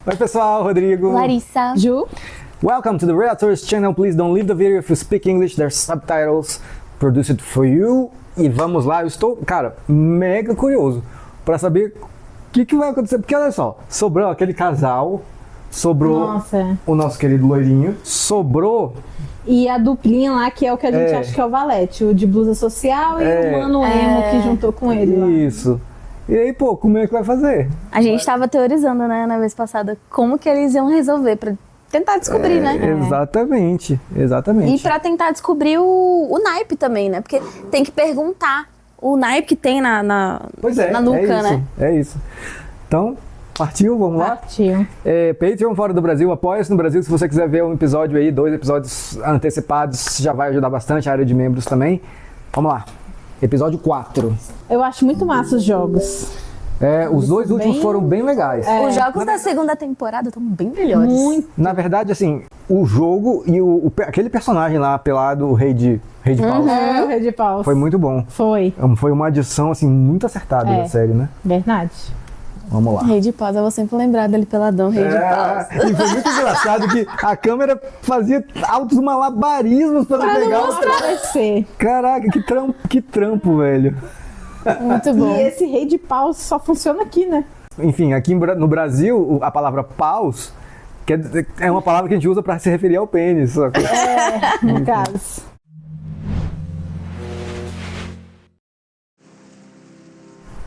Oi pessoal, Rodrigo. Larissa. Ju. Welcome to the Reactors channel. Please don't leave the video if you speak English. There's subtitles produced for you. E vamos lá, eu estou, cara, mega curioso para saber o que vai acontecer. Porque olha só, sobrou aquele casal, sobrou Nossa. o nosso querido loirinho, sobrou... E a duplinha lá, que é o que a gente acha que é o Valete, o de blusa social e o mano emo que juntou com ele lá. Isso. E aí, pô, como é que vai fazer? A gente tava teorizando, né, na vez passada, como que eles iam resolver pra tentar descobrir, né? Exatamente, exatamente. E pra tentar descobrir o naipe também, né? Porque tem que perguntar o naipe que tem na nuca, né? É isso. Então, partiu, vamos lá? Partiu. Patreon fora do Brasil, apoia-se no Brasil. Se você quiser ver um episódio aí, 2 episódios antecipados, já vai ajudar bastante a área de membros também. Vamos lá. Episódio 4. Eu acho muito massa os jogos. Os dois últimos foram bem legais. Os jogos da segunda temporada estão bem melhores. Muito. Na verdade, assim, o jogo e aquele personagem lá pelado, o Rei de Paus, É, o Rei de Paus. foi muito bom. Foi. Foi uma adição, assim, muito acertada da série, né? Verdade. Vamos lá. Rei de Paus, eu vou sempre lembrar dele peladão, Rei de Paus. E foi muito engraçado que a câmera fazia altos malabarismos para pegar o... Aparecer. Caraca, que trampo, velho. Muito bom. E esse Rei de Paus só funciona aqui, né? Enfim, aqui no Brasil, a palavra paus é uma palavra que a gente usa para se referir ao pênis. Só que... No caso.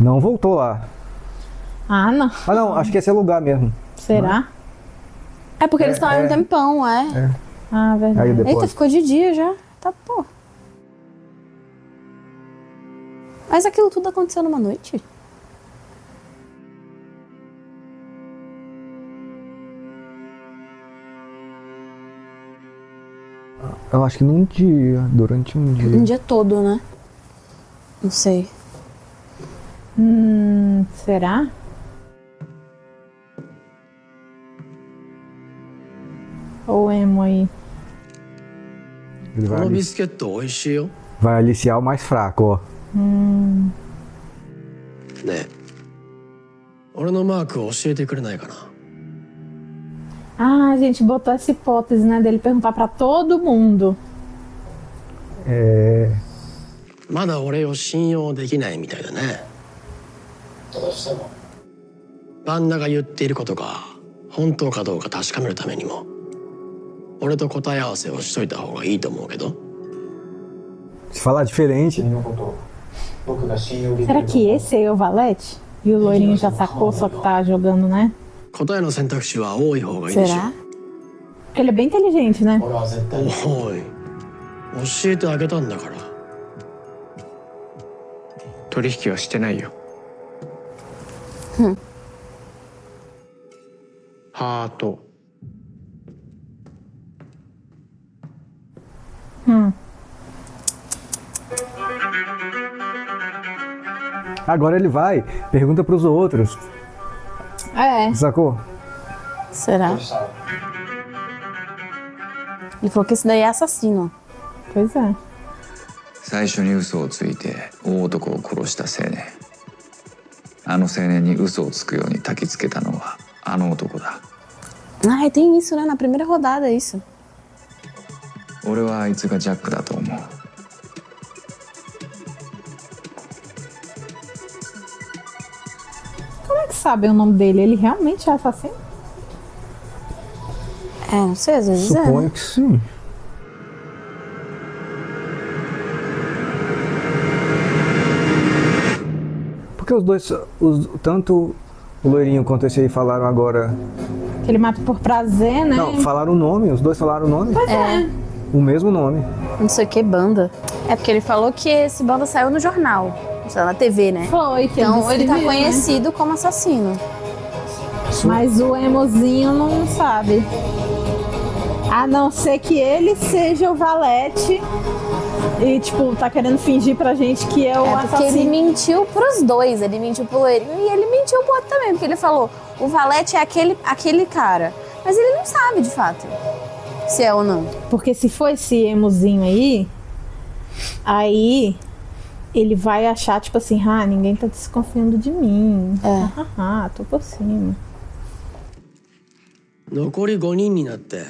Não voltou lá. Ah, não. Ah, não, acho que esse é o lugar mesmo. Será? É porque eles estão aí um tempão, Ah, verdade. Aí depois... Eita, ficou de dia já. Tá, pô. Mas aquilo tudo aconteceu numa noite? Eu acho que num dia, durante um dia. Um dia todo, né? Não sei. Será? Ou emo aí? Ele このビスケット美味しいよ。 vai aliciar o mais fraco, ó. ねえ、俺のマーク教えてくれないかな。 Ah, a gente botou essa hipótese, né? Dele perguntar pra todo mundo. まだ俺を信用できないみたいだね。どうしても。バンナが言っていることが本当かどうか確かめるためにも、俺と答え合わせをしといた方がいいと思うけど。 Se falar diferente. Será que esse aí é o Valete? E o loirinho já sacou, só que tá jogando, né? 答えの選択肢は多い方がいいでしょ。 Será? Porque ele é bem inteligente, né? おい、教えてあげたんだから。取引はしてないよ。ハート。 Agora ele vai, pergunta pros outros. Sacou? Será? Ele falou que esse daí é assassino. Pois é. 最初に嘘をついて大男を殺した青年。あの青年に嘘をつくように焚きつけたのはあの男だ。Ah, tem isso, né? Na primeira rodada, isso. 俺はあいつがジャックだと思う。 Como é que sabem o nome dele? Ele realmente é assassino? Não sei, às vezes é. Suponho que sim. Porque os dois, tanto o loirinho quanto esse aí falaram agora. Que ele mata por prazer, né? Não, falaram o nome, os dois falaram o nome. Pois é. O mesmo nome. Não sei o que, banda. É porque ele falou que esse banda saiu no jornal. Na TV, né? Foi, que Então ele tá viu, né? conhecido como assassino. Mas o emozinho não sabe. A não ser que ele seja o Valete e, tipo, tá querendo fingir pra gente que é o Porque ele assassino. mentiu pros dois. Ele mentiu pro loirinho e ele mentiu pro outro também. Porque ele falou, o Valete é aquele cara. Mas ele não sabe, de fato, se é ou não. Porque se for esse emozinho aí ele vai achar, tipo assim, ninguém tá desconfiando de mim. Tô por cima. 残り5人になって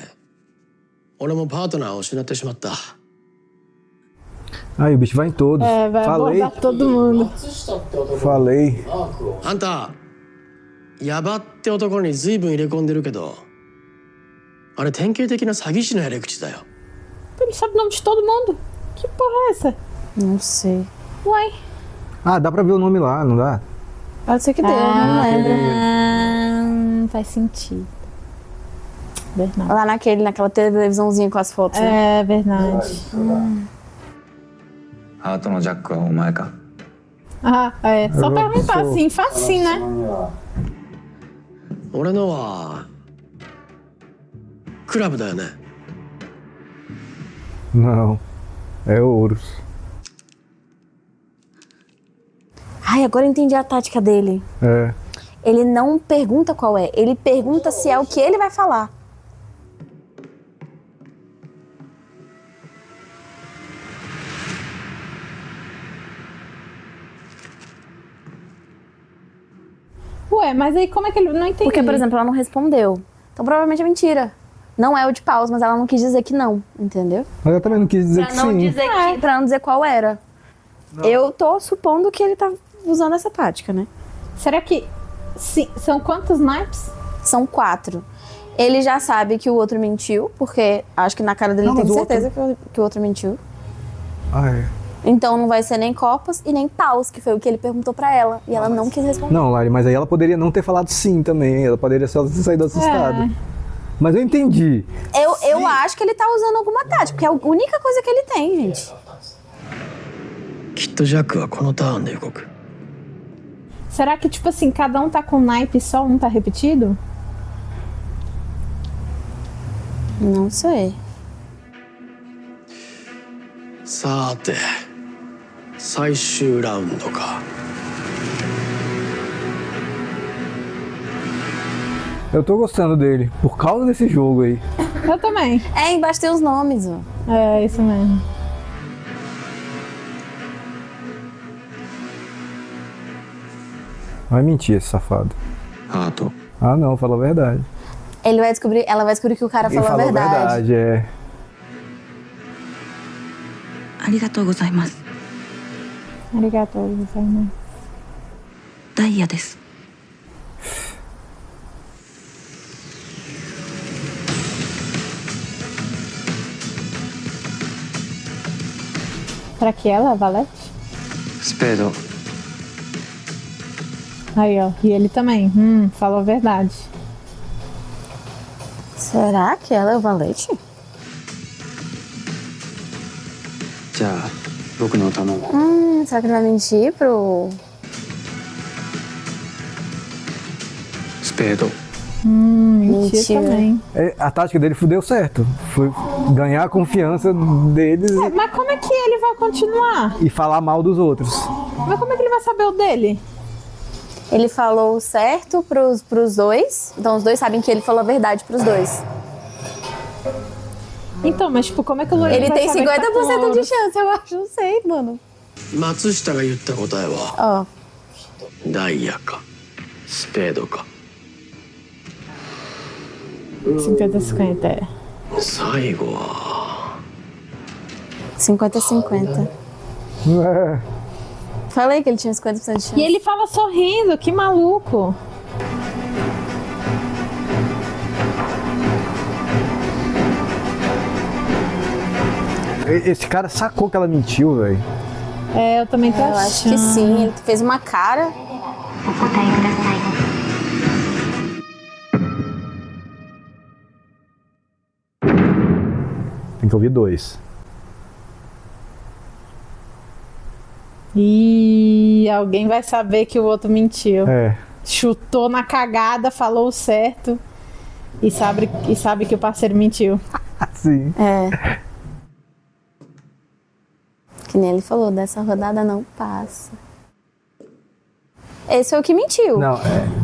俺もパートナーを失ってしまった。 Aí o bicho vai em todos. É, vai Falei, abordar todo mundo. falei. あんたヤバって男に随分入れ込んでるけど、あれ典型的な詐欺師のやり口だよ。 Ele sabe o nome de todo mundo. Que porra é essa? Não sei. Uai. Ah, dá pra ver o nome lá, não dá? Pode ser que deu, não lembro. Faz sentido. Verdade. Lá naquela televisãozinha com as fotos. Né? É verdade. ハートのジャックはお前か？ Ah, é. Só Eu perguntar sou- assim, facinho, né? 俺のはクラブだよね。 Não. É Ouros. Ai, agora eu entendi a tática dele. É. Ele não pergunta qual é, ele pergunta se é o que ele vai falar. Ué, mas aí como é que ele não entende? Porque, por exemplo, ela não respondeu. Então provavelmente é mentira. Não é o de paus, mas ela não quis dizer que não, entendeu? Mas eu também não quis dizer Pra que não sim. dizer pra não dizer qual era. Eu tô supondo que ele tá usando essa tática, né? Será que são quantos naipes? São 4. Ele já sabe que o outro mentiu, porque acho que na cara dele Não, tem mas o certeza que o outro mentiu. Ah, é. Então não vai ser nem copas e nem paus, que foi o que ele perguntou pra ela. E ela não quis responder. Não, Lari, mas aí ela poderia não ter falado sim também. Ela poderia só ter saído assustada. Mas eu entendi. Eu acho que ele tá usando alguma tática, porque é a única coisa que ele tem, gente. きっとジャックはこのターンで動く。 Será que, tipo assim, cada um tá com naipe e só um tá repetido? Não sei. さて最終ラウンドか。 Eu tô gostando dele. Por causa desse jogo aí. Eu também. É, embaixo tem os nomes, ó. É, isso mesmo. Vai mentir esse safado. ハート。 Ah, não, fala a verdade. Ela vai descobrir que o cara Ele falou a falou verdade. é. ありがとうございます。 Arigato gozaimasu. ダイヤです。 Será que ela é a Valete? スペード。 Aí, ó. E ele também. Falou a verdade. Será que ela é o valete? じゃあ僕のを頼む。 Será que ele vai mentir pro... スペード。 Mentira Mentira. também. A tática dele deu certo. Foi ganhar a confiança deles Mas como é que ele vai continuar? e falar mal dos outros. Mas como é que ele vai saber o dele? Ele falou certo pros dois, então os dois sabem que ele falou a verdade pros dois. Então, mas tipo, como é que o Lourinho Ele vai tem saber que tá com 50% de Ouros? chance, eu acho. Não sei, mano. 松下が言った答えは Ó, ダイヤかスペードか。 50-50, é. 最後は 50-50. É. Falei que ele tinha 50% de chance. E ele fala sorrindo, que maluco. Esse cara sacou que ela mentiu, velho. É, eu também tô Eu acho que achando. sim, ele fez uma cara. お答えください。 Tem que ouvir 2. E alguém vai saber que o outro mentiu. É. Chutou na cagada, falou o certo e sabe que o parceiro mentiu. Sim. É. Que nem ele falou, dessa rodada não passa. Esse foi o que mentiu. Não,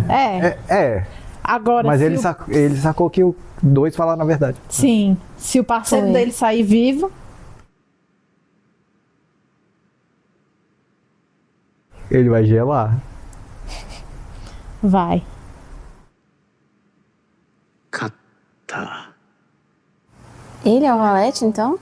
é. Agora, Mas se ele sacou que o 2 falaram a verdade. Sim. Se o parceiro Foi. dele sair vivo, Ele vai gelar. vai. 勝 Ele é o Valete, então?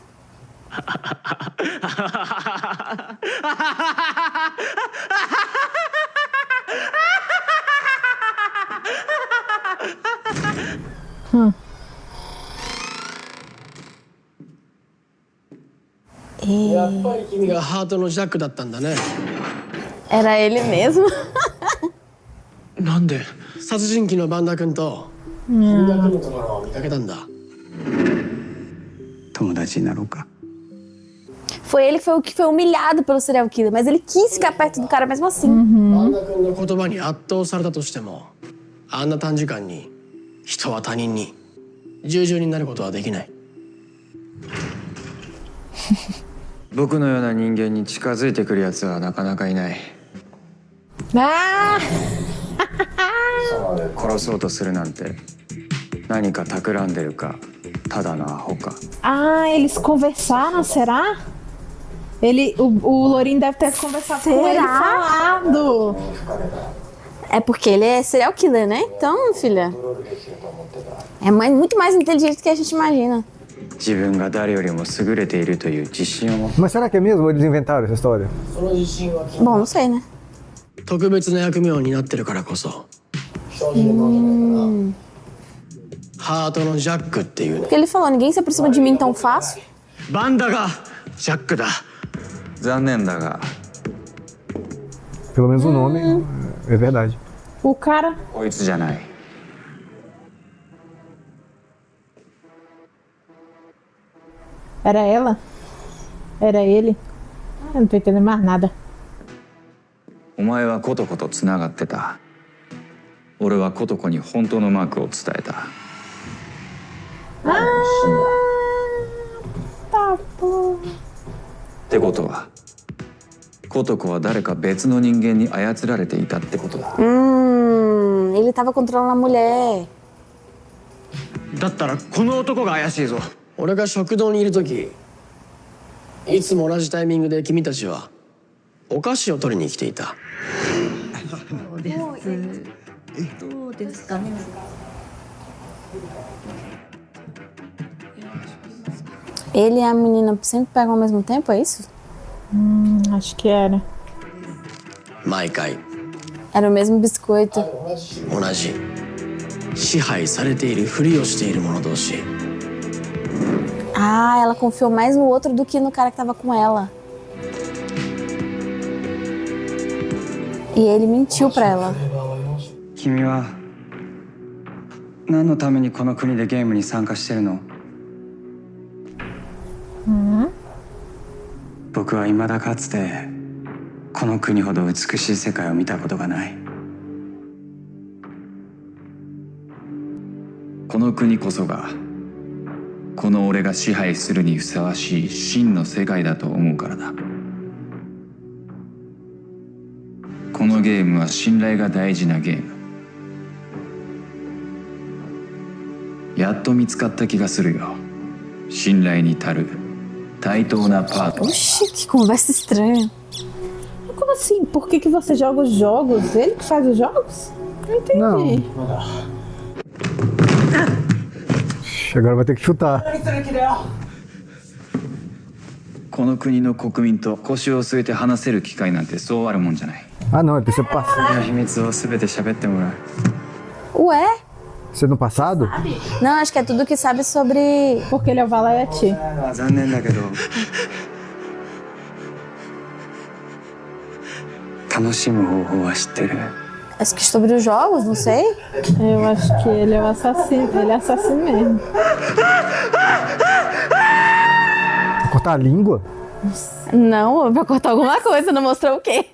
E やっぱり君がハートのジャックだったんだね。 era ele mesmo? なんで殺人鬼のバンダ君と君が来るところを見かけたんだ。友達になろうか。 Foi ele que foi humilhado pelo serial killer, mas ele quis ficar perto do cara mesmo assim. バンダ君の言葉に圧倒されたとしても、あんな短時間に人は他人に従順になることはできない。僕のような人間に近づいてくるやつはなかなかいない。 Ah! 殺そうとするなんて何か企んでるかただのアホか。 Ah, eles conversaram, será? O Lourinho deve ter conversado com ele falado. É porque ele é serial killer, né? Então, filha, é muito mais inteligente do que a gente imagina. 自分が誰よりも優れているという自信を持って Mas será que é mesmo ou eles inventaram essa história? その自信は Bom, não sei, né? 特別な役目を担ってるからこそ生じるものじゃないかな。ハートのジャックっていうね。 Porque ele falou, ninguém se aproxima de mim tão fácil. バンダがジャックだ。残念だが Pelo menos o nome é verdade. O cara. こいつじゃない。 Era ela? Era ele? Eu não tô entendendo mais nada. お前はコトコとつながってた。俺はコトコに本当のマークを伝えた。 Ah, tá bom. ってことはコトコは誰か別の人間に操られていたってことだ。 Ele tava controlando a mulher. だったらこの男が怪しいぞ。俺が食堂にいる時、いつも同じタイミングで君たちはお菓子を取りに来ていた。 Ele e a menina sempre pegam ao mesmo tempo, é isso? Acho que era. 毎回 Era o mesmo biscoito. 同じ支配されているふりをしている者同士。 Ah, ela confiou mais no outro do que no cara que tava com ela. E ele mentiu pra ela. 君は何のためにこの国でゲームに参加してるの？僕は未だかつてこの国ほど美しい世界を見たことがない。この国こそがこの俺が支配するにふさわしい真の世界だと思うからだ。このゲームは信頼が大事なゲーム。やっと見つかった気がするよ。信頼に足る対等なパートナー。 Oxi, que conversa estranha. Como assim? Por que você joga os jogos? Ele que faz os jogos? Não entendi. Agora vai ter que chutar. この国の国民と腰を据えて話せる機会なんてそうあるもんじゃない。 Ah, não, deve ser こ passado. の秘密を全て喋ってもらう。 Ué? Ser no passado? Não, acho que é tudo que sabe sobre... Porque ele é o Valete. 残念だけど楽しむ方法は知ってる。 Acho que sobre os jogos, não sei. Eu acho que ele é o assassino. Ele é assassino mesmo. Cortar a língua? Não, pra cortar alguma coisa, não mostrou o quê?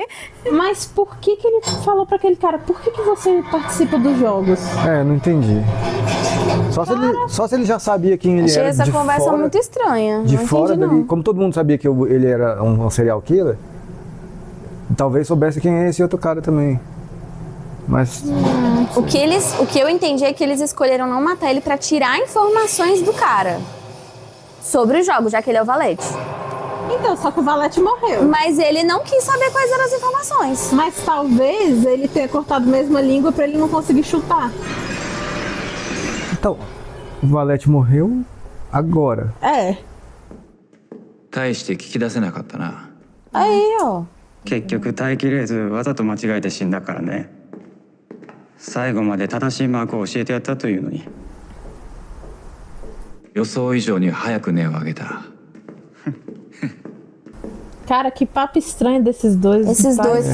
Mas por que ele falou pra aquele cara? Por que você participa dos jogos? É, não entendi. Só se ele já sabia quem ele Achei era essa de conversa fora, muito estranha. de não fora entendi, dali. não. Como todo mundo sabia que ele era um serial killer, talvez soubesse quem é esse outro cara também. Mas O que eu entendi é que eles escolheram não matar ele pra tirar informações do cara sobre os jogos, já que ele é o Valete. Então, só que o Valete morreu. Mas ele não quis saber quais eram as informações. Mas talvez ele tenha cortado mesmo a língua pra ele não conseguir chutar. então, o Valete morreu agora. É. 大して聞き出せなかったな。 Aí, ó. 結局耐えきれずわざと間違えて死んだからね。最後まで正しいマークを教えてやったというのに。予想以上に早く音を上げた。 Cara, que papo estranho desses dois. Esses dois,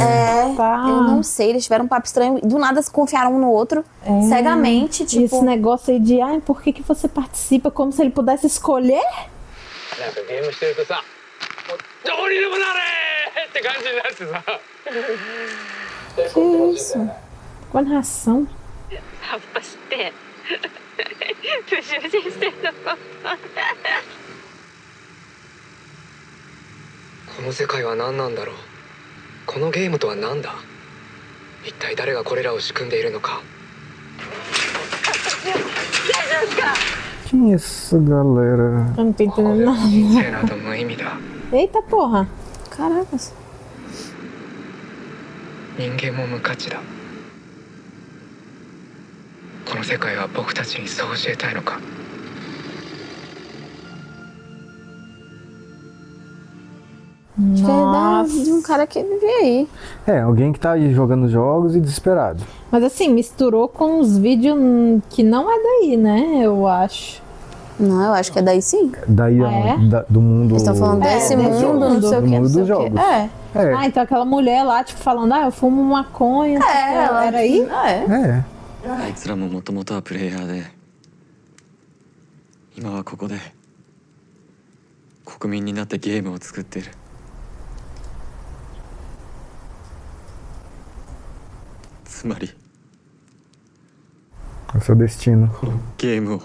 Tá. eu não sei, eles tiveram um papo estranho, do nada se confiaram um no outro, cegamente, E tipo... esse negócio aí de, ai, por que você participa? Como se ele pudesse escolher? なんかゲームしてるとさ「もうどうにでもなれ!」って感じになってさ Que isso? Com narração. 葉っぱしてプシプシしてるのこの世界は何なんだろう。このゲームとは何だ。一体誰がこれらを仕組んでいるのか。 Quem é essa galera? Eu não tô entendendo nada. 人生など無意味だ。 Eita porra. Caracas. 人間も無価値だ。この世界は僕たちにそう教えたいのか。 Acho que é de um cara que vivia aí. É, alguém que tá aí jogando jogos e desesperado. Mas assim, misturou com os vídeos que não é daí, né? Eu acho. Não, eu acho que é daí sim. Daí do mundo. Eles estão falando desse mundo, não sei o Do que, mundo não sei dos o que. jogos. É. É, Ah, então aquela mulher lá, tipo, falando, eu fumo maconha. Ela era aí? É. あいつらももともとはプレイヤーで、今はここで国民になってゲームを作っている。つまり é o seu destino. ゲームを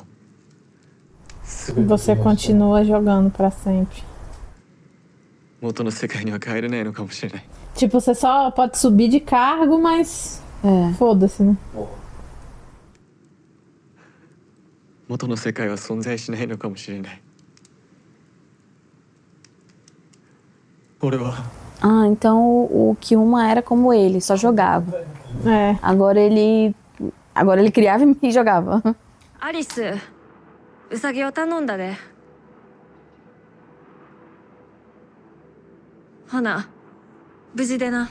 Você continua jogando pra sempre. 元の世界には帰れないのかもしれない。 Tipo, você só pode subir de cargo, mas foda-se, né? 元の世界は存在しないのかもしれない。俺は Ah, então o Kyuma era como ele, só jogava. É. Agora ele criava e jogava. アリスウサギを頼んだでほな無事でな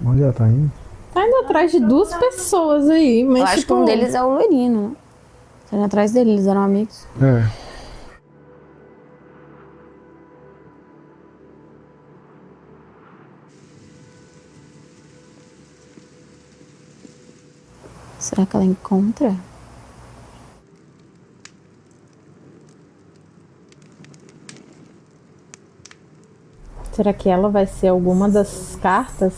Onde ela tá indo? Tá indo atrás de duas pessoas aí, mas Eu acho que tipo... um deles é o loirino, né? Tá indo atrás dele, eles eram amigos. É. Será que ela encontra? Será que ela vai ser alguma das cartas?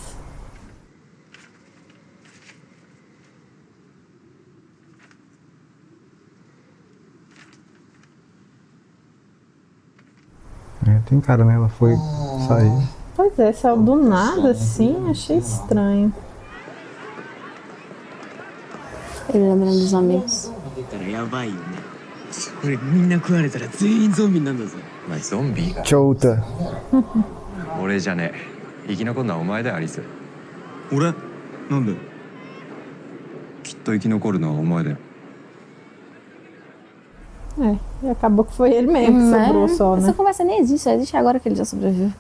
É, tem cara, né? Ela foi sair. Pois é, saiu do nada assim, achei estranho. Ele lembrando dos amigos. やばいよね。これみんな食われたら全員ゾンビになるんだぞ。お前ゾンビ Chouta. 俺じゃねえ。生き残るのはお前だよアリス。俺なんで？きっと生き残るのはお前だよ。 É, e acabou que foi ele mesmo que sobrou só, né? Essa conversa nem existe, só existe agora que ele já sobreviveu.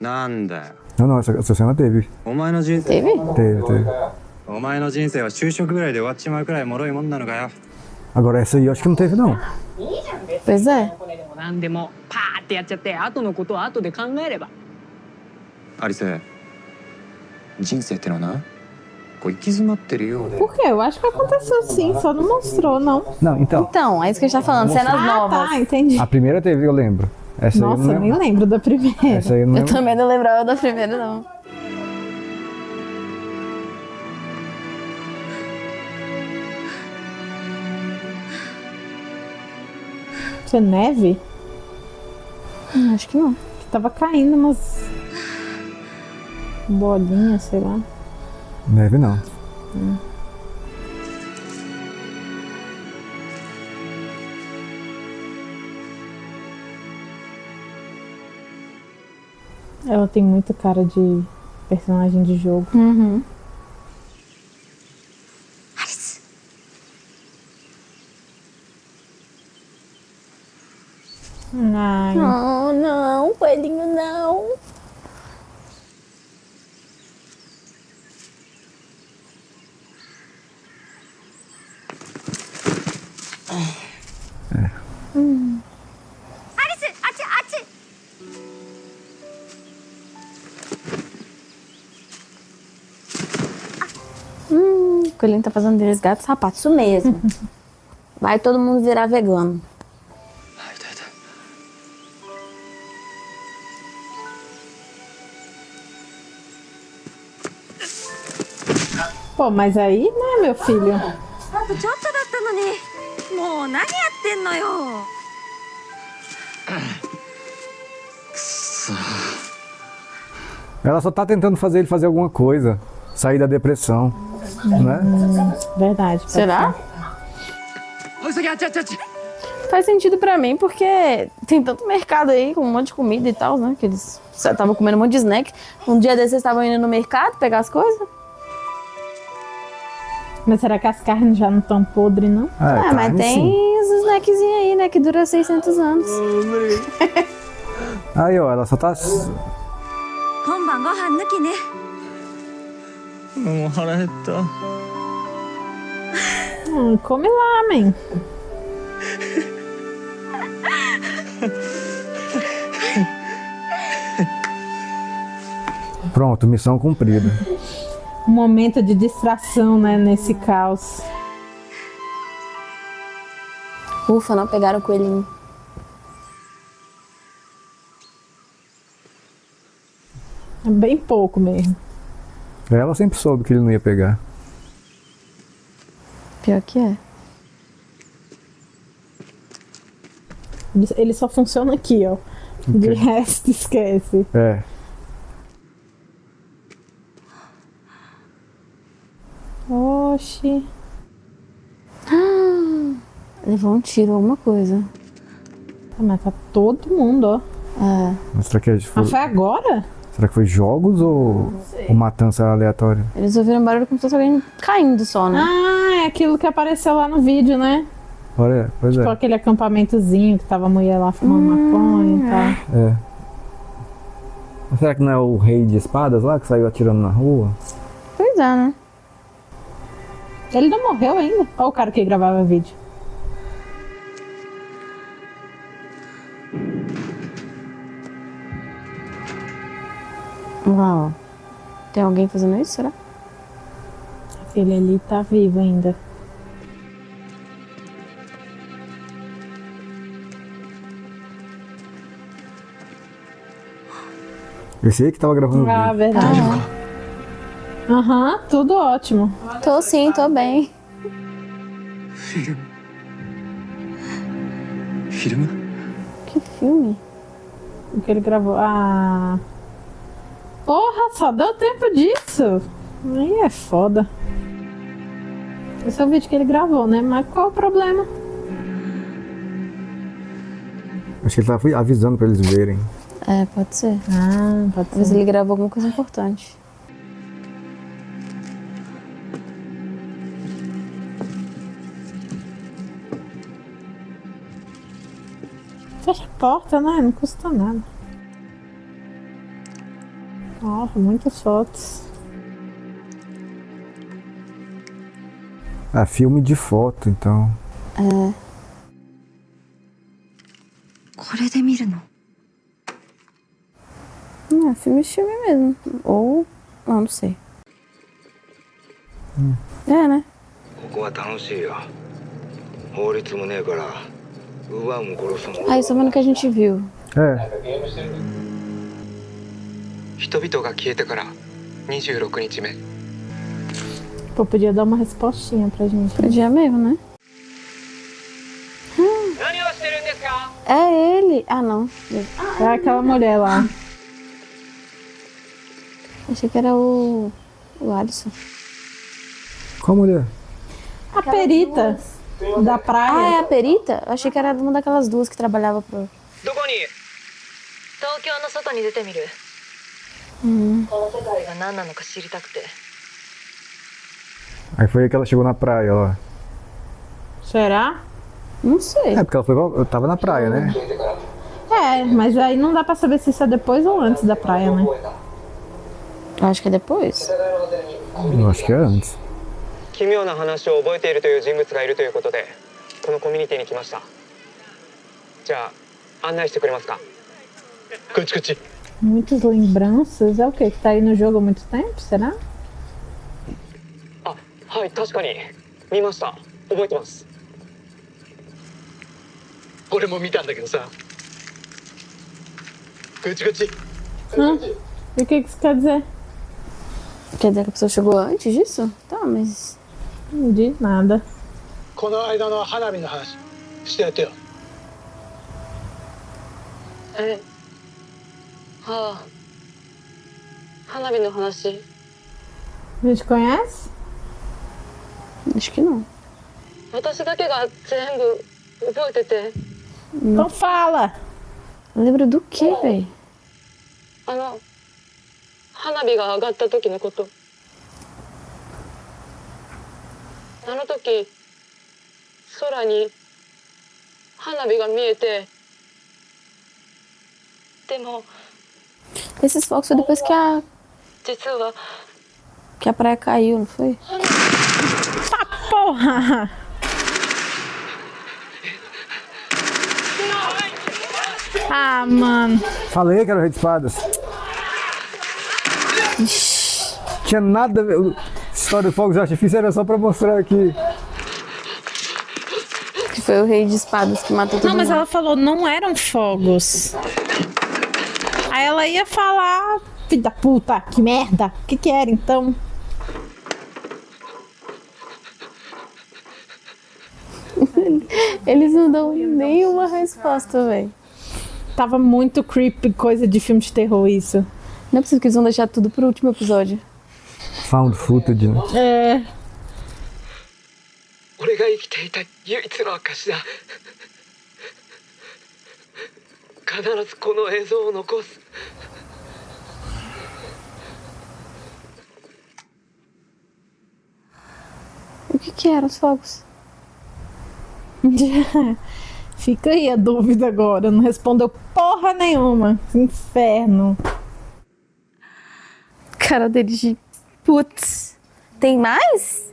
なんだよ。 Não, não, essa cena teve. お前の人生 Teve? Teve. お前の人生は就職ぐらいで終わっちまうくらい脆いもんなのかよ。 Agora essa aí eu acho que não teve, não. Pois é. 何でもパーってやっちゃって後のことは後で考えれば。アリス、人生ってのはな、こう行き詰まってるようで。 Por quê? Eu acho que aconteceu sim, só não mostrou, não. Não, então. Então, é isso que a gente tá falando, cenas novas. Tá, entendi. A primeira teve, eu lembro. Essa Nossa, aí eu eu não nem lembro. lembro da primeira. Essa aí eu não Eu lembro. também não lembrava da primeira, não. Isso é neve? Acho que não. Que tava caindo umas bolinhas, sei lá. Neve não. Ela tem muita cara de personagem de jogo. Uhum. Alice Ai. Oh, não, coelhinho, não. O coelhinho tá fazendo deles gato e sapato, isso mesmo. Vai todo mundo virar vegano. Pô, mas aí, né, meu filho? あとちょっとだったのにもう何やってんのよ Ela só tá tentando fazer ele fazer alguma coisa. Sair da depressão. Né? Verdade. pode Será? ser. Faz sentido pra mim, porque tem tanto mercado aí com um monte de comida e tal, né? Que eles estavam comendo um monte de snack. Um dia desses eles estavam indo no mercado pegar as coisas. Mas será que as carnes já não estão podres, não? Ah, mas tem os snackzinhos aí, né? Que dura 600 anos. Aí, ó, ela só tá. 今晩ご飯抜きね もう腹減った Come lá, man. Pronto, missão cumprida. Um momento de distração, né, nesse caos. Ufa, não pegaram o coelhinho. É bem pouco mesmo. Ela sempre soube que ele não ia pegar. Pior que é. Ele só funciona aqui, ó. De Ok. resto, esquece. É. Oxi. Levou um tiro, alguma coisa. Mas tá todo mundo, ó. É. Mas será que foi, Mas foi agora? será que foi jogos ou matança aleatória? Eles ouviram barulho como se fosse alguém caindo só, né? Ah, é aquilo que apareceu lá no vídeo, né? Olha, pois Tipo é. aquele acampamentozinho que tava a mulher lá fumando maconha e tal. É. Mas será que não é o rei de espadas lá que saiu atirando na rua? Pois é, né? Ele não morreu ainda? Olha o cara que gravava vídeo. Uau. Tem alguém fazendo isso, será? Ele ali tá vivo ainda. Esse aí que tava gravando o Ah, vídeo. verdade. Aham, tudo ótimo. Tô sim, tô bem. フィルムフィルム Que filme? O que ele gravou. Ah. Porra, só deu tempo disso. Aí é foda. Esse é o vídeo que ele gravou, né? Mas qual o problema? Acho que ele tava avisando pra eles verem. É, pode ser. Ah, pode Talvez ser. ele gravou alguma coisa importante. Fecha a porta, né? Não custa nada. Ó, muitas fotos. Ah, filme de foto, então. É. これで見るの Não, filme mesmo. Ou. Não sei. É, né? ここは楽しいよ法律もねえから奪うも殺すも Ah, isso é vendo que a gente viu. É. 人々が消えてから26日目 Pô, podia dar uma respostinha pra gente. Podia mesmo, né? É ele. Ah, não. É aquela mulher lá. Achei que era o Alisson. Qual mulher? A perita da Ah, é praia. a perita? Eu achei que era uma daquelas duas que trabalhava pro. どこに東京の外に出てみる この世界が何なのか知りたくて Aí foi aí que ela chegou na praia, ó. Será? Não sei. É, porque ela foi, eu tava na praia, né? é, mas aí não dá pra saber se isso é depois ou antes da praia, né? Eu acho que é depois. Eu acho que é antes. 奇妙な話を覚えているという人物がいるということでこのコミュニティに来ました。じゃあ案内してくれますか。こっちこっち。 Muitas lembranças. É o quê? Que tá aí no jogo há muito tempo, será? あ、はい、確かに見ました。覚えてます。俺も見たんだけどさ。こっちこっち。 Hã? E o que isso quer dizer? Quer dizer que a pessoa chegou antes disso? Tá, mas... Não diz nada. この間の花火の話してやってよ。はあ、花火の話。 A gente conhece? Acho que não. 私だけが全部覚えてて。 Então fala! Lembra do quê, velho? 花火が上がった時のこと。あの時空に花火が見えて、でも Esses fogos foi depois que a 実は praia caiu, não foi? Tá porra! Ah, mano. Falei que era o Rei de Espadas. Tinha nada a ver. História de fogos de artifício era só pra mostrar aqui. Que foi o Rei de Espadas que matou todo Não, mas mundo. ela falou, não eram fogos. Aí ela ia falar, filho da puta, que merda. O que era então? Eles não dão nenhuma resposta, velho. Tava muito creepy, coisa de filme de terror isso. Não é possível que eles vão deixar tudo pro último episódio. Found footage, né? É. 俺が生きていた唯一の証だ。必ずこの映像を残す。 O que eram os fogos? Fica aí a dúvida agora. Não respondeu porra nenhuma. Inferno. Cara dele de... Putz. Tem mais?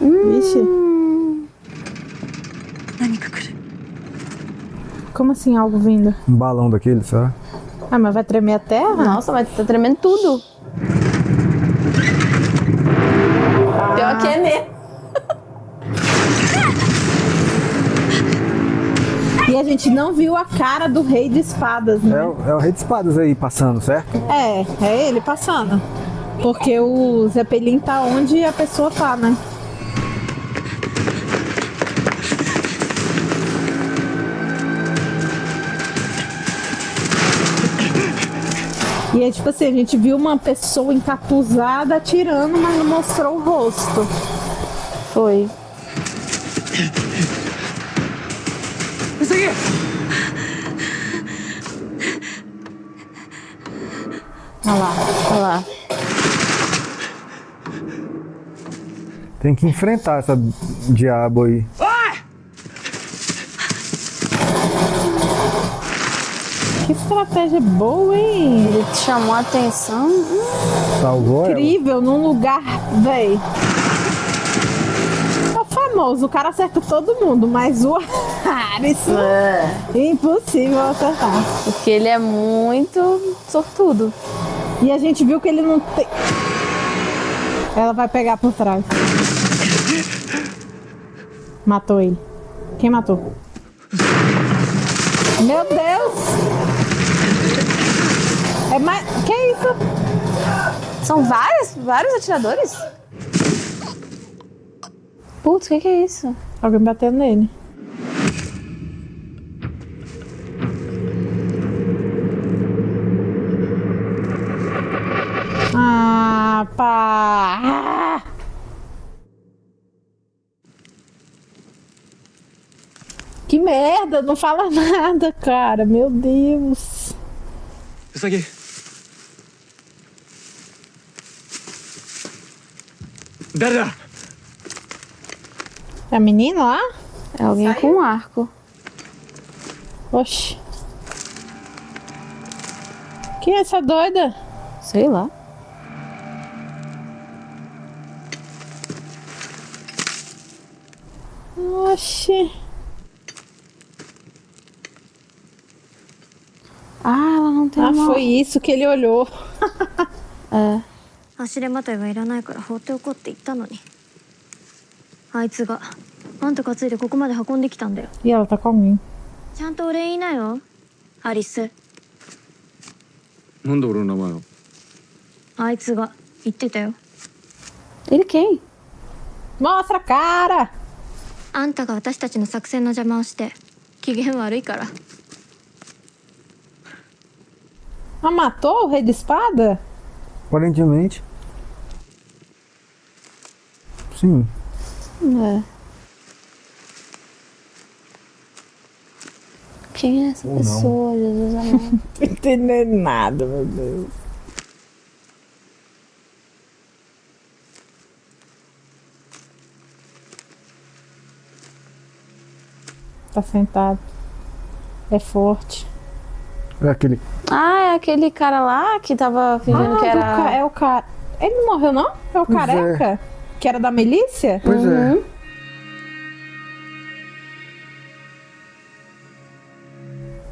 Vixe. Como assim algo vindo? Um balão daquele, será? Ah, mas vai tremer a terra? Nossa, mas tá tremendo tudo. Pior que é mesmo. E a gente não viu a cara do Rei de Espadas, né? É o Rei de Espadas aí passando, certo? É ele passando. Porque o Zeppelin tá onde a pessoa tá, né? E é tipo assim, a gente viu uma pessoa encapuzada atirando, mas não mostrou o rosto. Foi. Olha lá, olha lá. Tem que enfrentar essa diabo aí. Que estratégia boa, hein? Ele te chamou a atenção. Salvou ela. Incrível, num lugar, véi. É o famoso, o cara acerta todo mundo, mas o Harrison é impossível acertar. Porque ele é muito sortudo. E a gente viu que ele não tem... Ela vai pegar por trás. Matou ele. Quem matou? Meu Deus! É mais... Que isso? São vários atiradores? Putz, o que é isso? Alguém batendo nele. Ah, pá! Ah! Que merda, não fala nada, cara. Meu Deus. ウサギ。誰だ？ É a menina lá? É alguém com um arco. Oxi. Quem é essa doida? Sei lá. Oxi. Ah, ela não tem uma... foi isso que ele olhou. 走れまといはいらないから放っておこうって言ったのにあいつがあんた担いでここまで運んできたんだよ E ela tá com alguém. ちゃんとお礼言いなよアリスなんで俺の名前をあいつが言ってたよ Ele quem? Mostra a cara! あんたが私たちの作戦の邪魔をして機嫌悪いから Ah, matou o rei de espada? Aparentemente. Sim. É. Quem é essa Ou pessoa, Jesus amado? Não tô entendendo nada, meu Deus. Tá sentado. É forte. É aquele. Ah, é aquele cara lá que tava fingindo que era... É o cara. Ele não morreu, não? É o Pois careca? é. Que era da milícia? Pois é.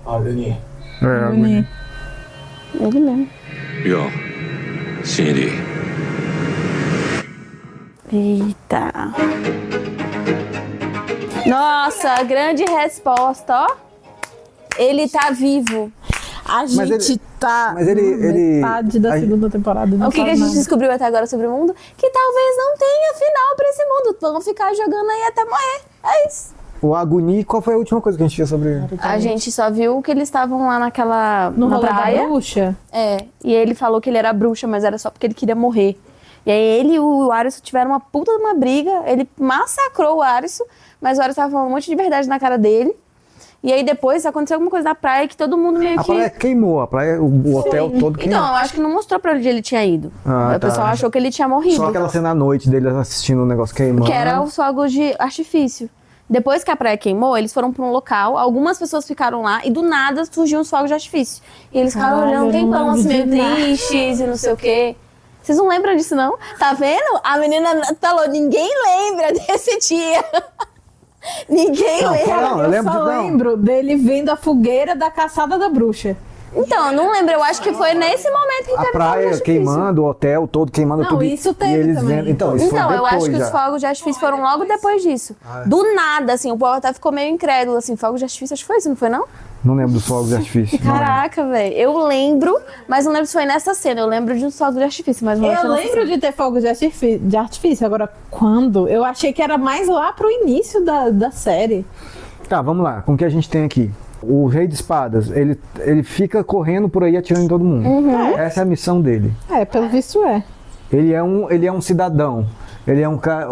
Agni. Agni. Ele mesmo. いや死にでいい Eita. Nossa, grande resposta, ó. Ele tá vivo. A gente tá mas ele- metade da segunda temporada. Não O que a sabe gente nada. descobriu até agora sobre o mundo? Que talvez não tenha final pra esse mundo. Vão ficar jogando aí até morrer. É isso. O Aguni, qual foi a última coisa que a gente viu sobre ele? A gente só viu que eles estavam lá naquela... No na rolê da praia. bruxa? É. E ele falou que ele era bruxa, mas era só porque ele queria morrer. E aí ele e o Arius tiveram uma puta de uma briga. Ele massacrou o Arius, mas o Arius tava falando um monte de verdade na cara dele. E aí depois aconteceu alguma coisa na praia que todo mundo meio A que... praia queimou, a praia, o hotel todo queimou. Então, eu acho que não mostrou pra onde ele tinha ido. Ah, O pessoal tá. achou que ele tinha morrido. Só aquela cena à noite dele assistindo o negócio queimando. Que era os fogos de artifício. Depois que a praia queimou, eles foram pra um local, algumas pessoas ficaram lá e do nada surgiam os fogos de artifício. E eles ficaram Caralho, olhando um eu não tempão, lembro assim, meio de nada. tristes e não sei o quê. Vocês não lembram disso, não? Tá vendo? A menina falou, ninguém lembra desse dia. Ninguém Não, lembra. não, eu Eu lembro só de não. lembro dele vendo a fogueira da caçada da bruxa. Então, eu não lembro. Eu acho que foi nesse momento que teve A fogo de praia artifício. queimando, o hotel todo queimando Não, tudo. isso teve e eles também. vendo. Então, isso Então, foi eu depois acho que já. os fogos de artifício foram logo depois disso. Do nada, assim, o povo até ficou meio incrédulo, assim, fogos de artifício, acho que foi isso, não foi não? Não lembro dos fogos de artifício. não lembro. Caraca, velho. Eu lembro, mas não lembro se foi nessa cena. Eu lembro de uns fogos de artifício, mas não Eu foi nessa lembro cena. de ter fogos de artifício. Agora, quando? Eu achei que era mais lá pro início da série. Tá, vamos lá. Com o que a gente tem aqui? O Rei de Espadas, ele fica correndo por aí atirando em todo mundo. Essa é a missão dele. É, pelo visto é. Ele é um cidadão. Ele é um cara,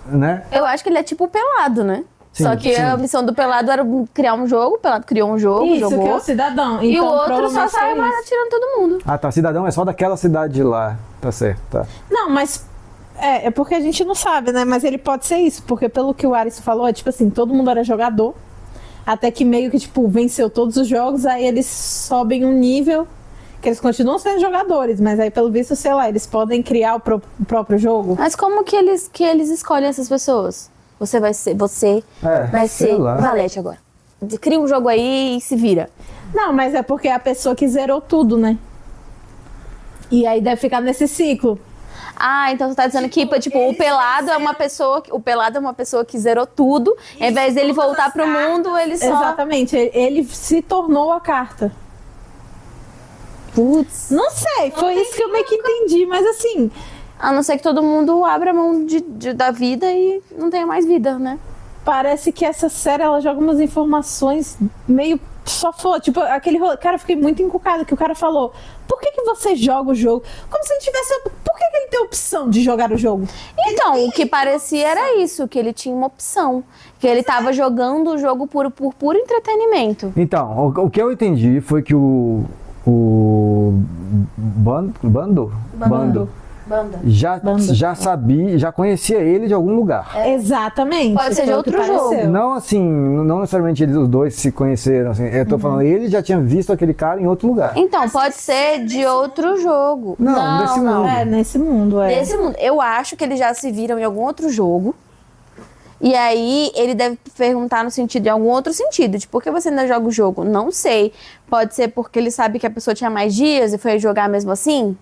né? Eu acho que ele é tipo o Pelado, né? Sim, Só que sim. a missão do Pelado era criar um jogo, o Pelado criou um jogo, Isso, jogou. que é o cidadão. E Então, o outro só provavelmente sai é mais isso. atirando todo mundo. Ah, tá. Cidadão é só daquela cidade de lá. Tá certo, tá. Não, mas é porque a gente não sabe, né? Mas ele pode ser isso, porque pelo que o Aris falou, é tipo assim, todo mundo era jogador, até que meio que, tipo, venceu todos os jogos, aí eles sobem um nível, que eles continuam sendo jogadores, mas aí pelo visto, sei lá, eles podem criar o próprio jogo. Mas como que eles escolhem essas pessoas? Você vai ser vai sei ser lá. Valete agora. Cria um jogo aí e se vira. Não, mas é porque é a pessoa que zerou tudo, né? E aí deve ficar nesse ciclo. Ah, então você tá dizendo que, tipo, o Pelado é uma pessoa que zerou tudo. Ao invés dele voltar pro mundo, ele só... Exatamente, ele se tornou a carta. Putz. Não sei, foi isso que eu meio que entendi, mas assim... A não ser que todo mundo abra mão da vida e não tenha mais vida, né? Parece que essa série, ela joga umas informações meio só for, tipo, aquele rolê. Cara, eu fiquei muito encucada que o cara falou, por que você joga o jogo? Como se ele tivesse, por que ele tem a opção de jogar o jogo? Então, o que parecia era isso, que ele tinha uma opção. Que ele tava jogando o jogo por puro entretenimento. Então, o que eu entendi foi que o Bando já sabia, já conhecia ele de algum lugar. Exatamente. Pode ser de foi o que outro jogo. pareceu. Não assim, não necessariamente eles os dois se conheceram, assim. Eu tô falando, ele já tinha visto aquele cara em outro lugar. Então, pode ser de outro jogo. Não, desse mundo. É, nesse mundo, Desse mundo. Eu acho que eles já se viram em algum outro jogo. E aí, ele deve perguntar no sentido, em algum outro sentido. Tipo, por que você ainda joga o jogo? Não sei. Pode ser porque ele sabe que a pessoa tinha mais dias e foi jogar mesmo assim?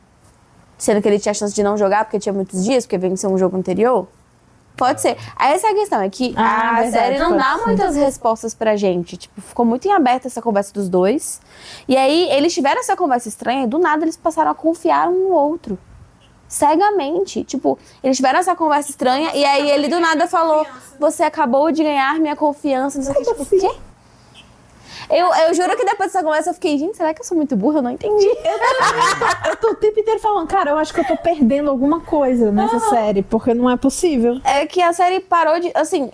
Sendo que ele tinha chance de não jogar porque tinha muitos dias, porque venceu um jogo anterior? Pode ser. Aí essa é a questão, é que a verdade, série não pode dá ser. muitas respostas pra gente. Tipo, ficou muito em aberto essa conversa dos dois. E aí, eles tiveram essa conversa estranha e do nada eles passaram a confiar um no outro. Cegamente. Tipo, eles tiveram essa conversa estranha e aí ele do nada falou: você acabou de ganhar minha confiança. Não sei o que. Tipo, o quê? Eu juro que depois dessa conversa eu fiquei, gente, será que eu sou muito burra? Eu não entendi. Eu tô o tempo inteiro falando, cara, eu acho que eu tô perdendo alguma coisa nessa série, porque não é possível. É que a série parou de... Assim,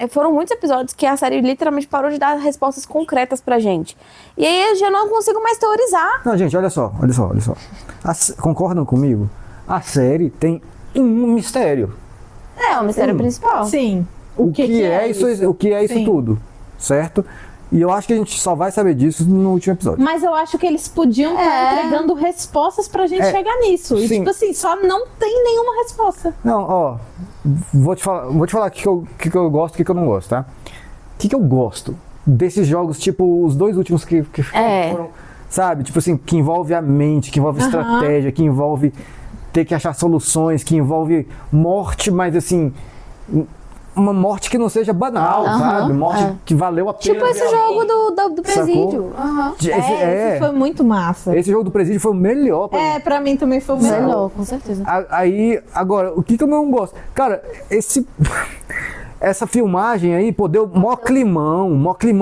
foram muitos episódios que a série literalmente parou de dar respostas concretas pra gente. E aí eu já não consigo mais teorizar. Não, gente, olha só. Concordam comigo? A série tem um mistério. É, o mistério principal. Sim. O que é isso Sim. tudo, certo? E eu acho que a gente só vai saber disso no último episódio. Mas eu acho que eles podiam estar entregando respostas pra gente chegar nisso. E Sim. tipo assim, só não tem nenhuma resposta. Não, ó, vou te falar o que eu gosto e o que eu não gosto, tá? O que eu gosto desses jogos, tipo, os dois últimos que foram, sabe? Tipo assim, que envolve a mente, que envolve estratégia, que envolve ter que achar soluções, que envolve morte, mas assim, uma morte que não seja banal, sabe? Morte que valeu a pena. Tipo esse jogo do presídio. Esse foi muito massa. Esse jogo do presídio foi o melhor pra mim. Pra mim também foi o melhor. Melhor, com certeza. Aí, agora, o que eu não gosto? Cara, essa filmagem aí, pô, deu mó climão,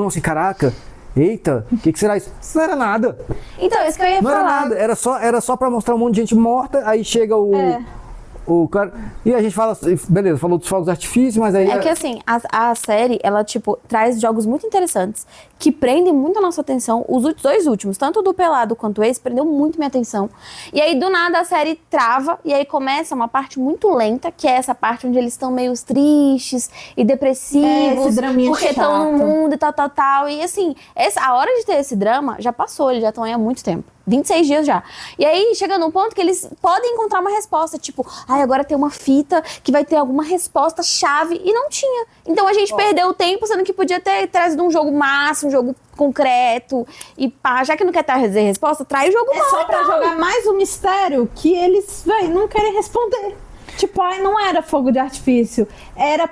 assim, caraca. Eita, o que será isso? Isso não era nada. Então, isso que eu ia Não falar. era nada, era só pra mostrar um monte de gente morta, aí chega o cara... E a gente fala, beleza, falou dos fogos de artifício, mas aí... É que assim, a série, ela tipo, traz jogos muito interessantes, que prendem muito a nossa atenção. Os dois últimos, tanto do Pelado quanto esse, prendeu muito minha atenção. E aí, do nada, a série trava, e aí começa uma parte muito lenta, que é essa parte onde eles estão meio tristes e depressivos, esse draminha porque estão no chato. mundo e tal. E assim, a hora de ter esse drama já passou, eles já estão aí há muito tempo. 26 dias já. E aí, chega num ponto que eles podem encontrar uma resposta, tipo, agora tem uma fita que vai ter alguma resposta chave, e não tinha. Então a gente perdeu o tempo, sendo que podia ter trazido um jogo massa, um jogo concreto, e pá, já que não quer trazer resposta, traz o jogo mal. Só pra jogar mais um mistério que eles, não querem responder. Tipo, não era fogo de artifício, era...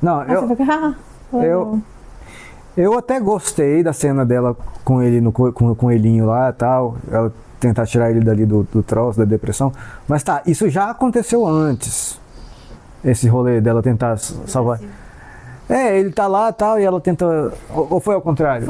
Não, eu até gostei da cena dela com ele, com o coelhinho lá e tal, ela tentar tirar ele dali do troço, da depressão, mas tá, isso já aconteceu antes, esse rolê dela tentar salvar. Ele tá lá e tal, e ela tenta... Ou foi ao contrário?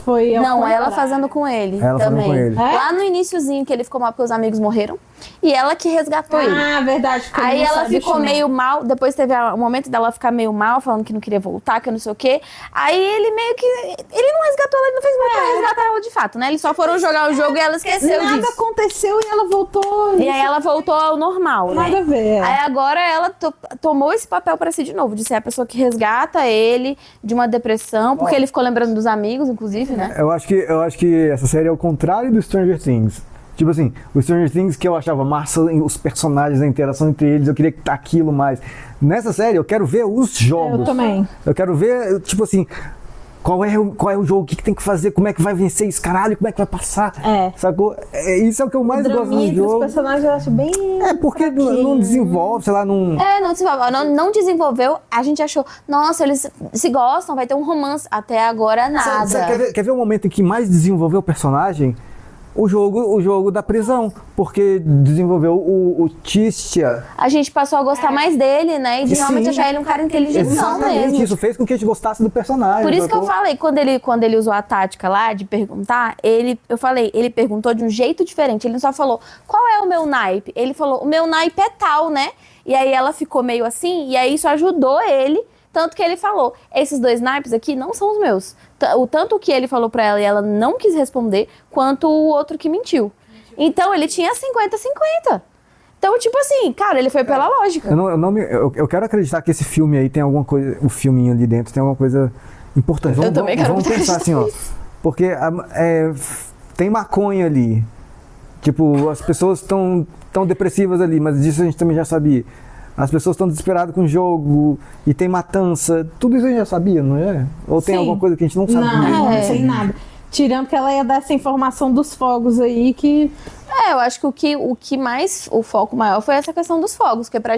Foi não, ela fazendo com ele Ela fazendo também. com ele. Lá no iniciozinho, que ele ficou mal porque os amigos morreram, e ela que resgatou ele. Verdade. Aí ela ficou meio mal, depois teve o momento dela ficar meio mal, falando que não queria voltar, que não sei o quê. Aí ele meio que... Ele não resgatou ela, ele não fez muito pra resgatar ela de fato, né? Eles só foram jogar o jogo e ela esqueceu disso. Nada aconteceu e ela voltou. E aí ela voltou ao normal, né? Nada a ver. Aí agora ela tomou esse papel pra si de novo, de ser a pessoa que resgata ele de uma depressão, porque ele ficou lembrando dos amigos, inclusive, né? Eu acho que essa série é o contrário do Stranger Things. Tipo assim, o Stranger Things que eu achava massa, os personagens, a interação entre eles, eu queria que tá aquilo mais. Nessa série eu quero ver os jogos. Eu também. Eu quero ver, tipo assim, qual é o jogo, o que tem que fazer, como é que vai vencer esse caralho, como é que vai passar. Sacou? Isso é o que eu mais gosto do jogo. Os personagens eu acho bem... porque não desenvolve, sei lá, não... Não desenvolveu. Não desenvolveu, a gente achou, nossa, eles se gostam, vai ter um romance. Até agora, nada. Você quer ver o momento em que mais desenvolveu o personagem? O jogo da prisão, porque desenvolveu o Tistia. A gente passou a gostar mais dele, né? E de realmente achar ele um cara inteligentão mesmo. Isso fez com que a gente gostasse do personagem. Por isso que eu falei, quando ele usou a tática lá de perguntar, ele perguntou de um jeito diferente. Ele não só falou, qual é o meu naipe? Ele falou, o meu naipe é tal, né? E aí ela ficou meio assim, e aí isso ajudou ele. Tanto que ele falou, esses dois naipes aqui não são os meus. O tanto que ele falou pra ela e ela não quis responder, quanto o outro que mentiu. Então ele tinha 50-50. Então, tipo assim, cara, ele foi pela lógica. Eu quero acreditar que esse filme aí tem alguma coisa, o filminho ali dentro tem alguma coisa importante. Eu também quero vamos pensar assim, ó. Porque tem maconha ali. Tipo, as pessoas estão tão depressivas ali, mas disso a gente também já sabia. As pessoas estão desesperadas com o jogo e tem matança. Tudo isso a gente já sabia, não é? Ou tem alguma coisa que a gente não sabe? Não sei nada. Tirando que ela ia dar essa informação dos fogos aí que... Eu acho que o que mais, o foco maior foi essa questão dos fogos, porque pra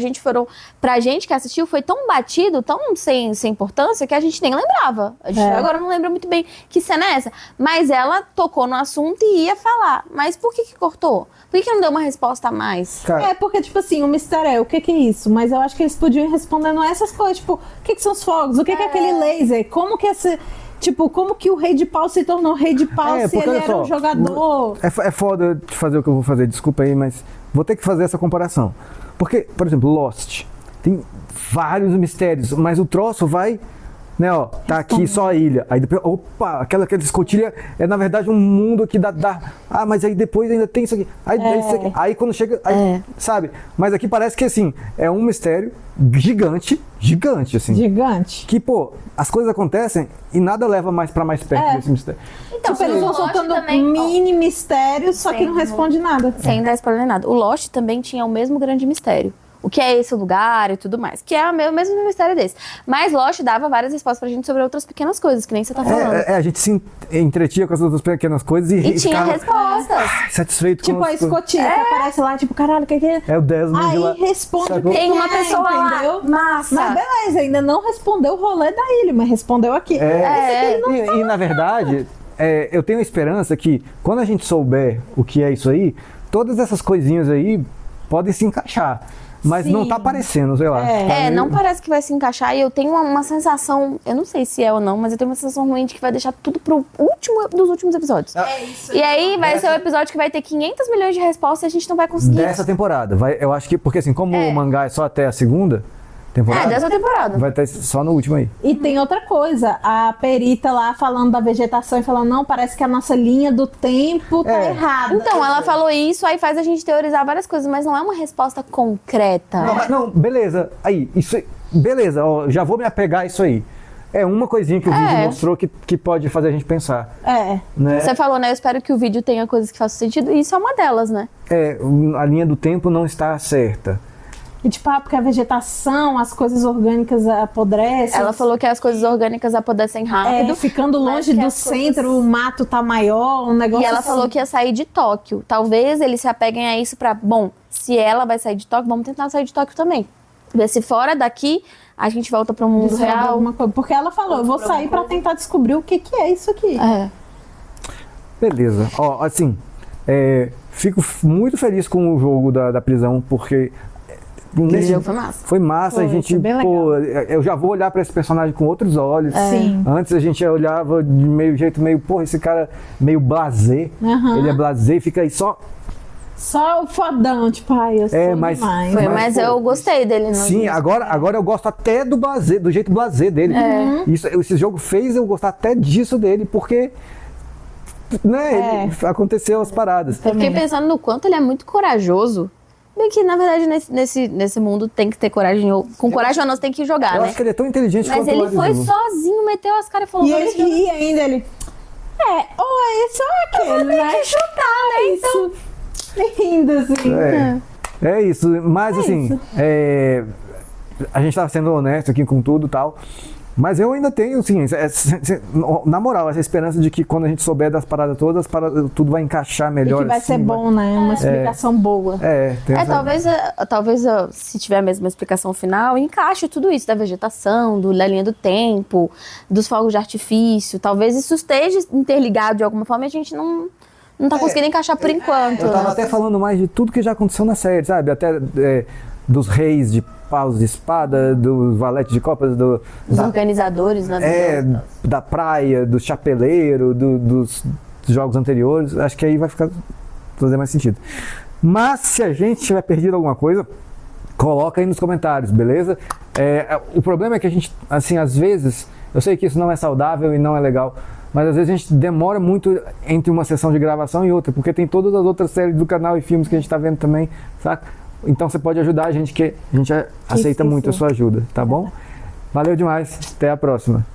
gente que assistiu foi tão batido, tão sem importância, que a gente nem lembrava. A gente agora não lembra muito bem que cena é essa. Mas ela tocou no assunto e ia falar. Mas por que cortou? Por que não deu uma resposta a mais? Porque, tipo assim, o mistério é o que é isso? Mas eu acho que eles podiam ir respondendo essas coisas, tipo, o que são os fogos? O que é aquele laser? Como que esse... Tipo, como que o Rei de Pau se tornou Rei de Pau se ele era um jogador? É foda de fazer o que eu vou fazer, desculpa aí, mas vou ter que fazer essa comparação. Porque, por exemplo, Lost tem vários mistérios, mas o troço vai, né, ó, tá aqui só a ilha. Aí depois, opa, aquela escotilha é na verdade um mundo aqui mas aí depois ainda tem isso aqui. Aí quando chega, sabe? Mas aqui parece que assim, é um mistério gigante, assim. Gigante. Que, pô, as coisas acontecem e nada leva mais pra mais perto desse mistério. Então, eles vão soltando mini mistérios, só que não responde nada. Sem dar spoiler nem nada. O Lost também tinha o mesmo grande mistério. O que é esse lugar e tudo mais. Que é o mesmo mistério desse. Mas Lost dava várias respostas pra gente sobre outras pequenas coisas, que nem você tá falando. A gente se entretia com as outras pequenas coisas e tinha respostas. Satisfeito tipo com a escotilha que aparece lá, tipo, caralho, o que é? É o Desmond aí lá. Responde tem uma pessoa lá, massa. Mas beleza, ainda não respondeu o rolê da ilha, mas respondeu aqui. E na verdade, eu tenho esperança que quando a gente souber o que é isso aí, todas essas coisinhas aí podem se encaixar. Mas não tá aparecendo, sei lá. Não parece que vai se encaixar e eu tenho uma sensação, eu não sei se é ou não, mas eu tenho uma sensação ruim de que vai deixar tudo pro último dos últimos episódios. E aí vai ser um episódio que vai ter 500 milhões de respostas e a gente não vai conseguir. Dessa temporada. Eu acho que, porque assim, como o mangá é só até a segunda temporada. Dessa temporada. Vai ter só no último aí. E tem outra coisa, a perita lá falando da vegetação e falando, não, parece que a nossa linha do tempo tá errada. Então, ela falou isso, aí faz a gente teorizar várias coisas, mas não é uma resposta concreta. Não, beleza. Aí, isso, beleza, ó, já vou me apegar a isso aí. É uma coisinha que o vídeo mostrou que pode fazer a gente pensar. Né? Você falou, né? Eu espero que o vídeo tenha coisas que façam sentido, e isso é uma delas, né? A linha do tempo não está certa. E tipo, porque a vegetação, as coisas orgânicas apodrecem. Ela falou que as coisas orgânicas apodrecem rápido. Ficando longe do centro, o mato tá maior, um negócio E ela falou que ia sair de Tóquio. Talvez eles se apeguem a isso pra, se ela vai sair de Tóquio, vamos tentar sair de Tóquio também. Ver se fora daqui a gente volta pro mundo real. Porque ela falou, eu vou sair pra tentar descobrir o que é isso aqui. Beleza. Ó, assim, fico muito feliz com o jogo da prisão, porque... Esse jogo foi massa. Foi massa, a gente, eu já vou olhar pra esse personagem com outros olhos. Sim. Antes a gente olhava de jeito meio, esse cara meio blasé. Ele é blasé e fica aí só o fodão, tipo, eu sou mas, demais. Mas eu gostei dele. Sim, agora eu gosto até do blasé, do jeito blasé dele. Esse jogo fez eu gostar até disso dele, porque... aconteceu as paradas. Eu fiquei pensando no quanto ele é muito corajoso. Bem que, na verdade, nesse mundo tem que ter coragem. Com coragem ou não, você tem que jogar, eu acho que ele é tão inteligente quanto ele foi sozinho, meteu as caras e falou... E ele ri ainda, ele... ou é isso ou é aquele, né? chutar, né? Então... Rindo, assim. É isso, mas assim... a gente tá sendo honesto aqui com tudo e tal... Mas eu ainda tenho, assim, na moral, essa esperança de que quando a gente souber das paradas todas, tudo vai encaixar melhor. E que vai ser bom, né? Uma explicação boa. Talvez se tiver a mesma explicação final, encaixe tudo isso da vegetação, da linha do tempo, dos fogos de artifício. Talvez isso esteja interligado de alguma forma e a gente não tá conseguindo encaixar por enquanto. Eu tava até falando mais de tudo que já aconteceu na série, sabe? Até dos reis de paus de espada, dos valetes de copas, dos organizadores, né? Da praia, do chapeleiro, dos jogos anteriores. Acho que aí vai fazer mais sentido. Mas se a gente tiver perdido alguma coisa, coloca aí nos comentários, beleza? O problema é que a gente, assim, às vezes, eu sei que isso não é saudável e não é legal, mas às vezes a gente demora muito entre uma sessão de gravação e outra, porque tem todas as outras séries do canal e filmes que a gente tá vendo também, saca? Então você pode ajudar a gente, que a gente aceita muito a sua ajuda, tá bom? Valeu demais, até a próxima.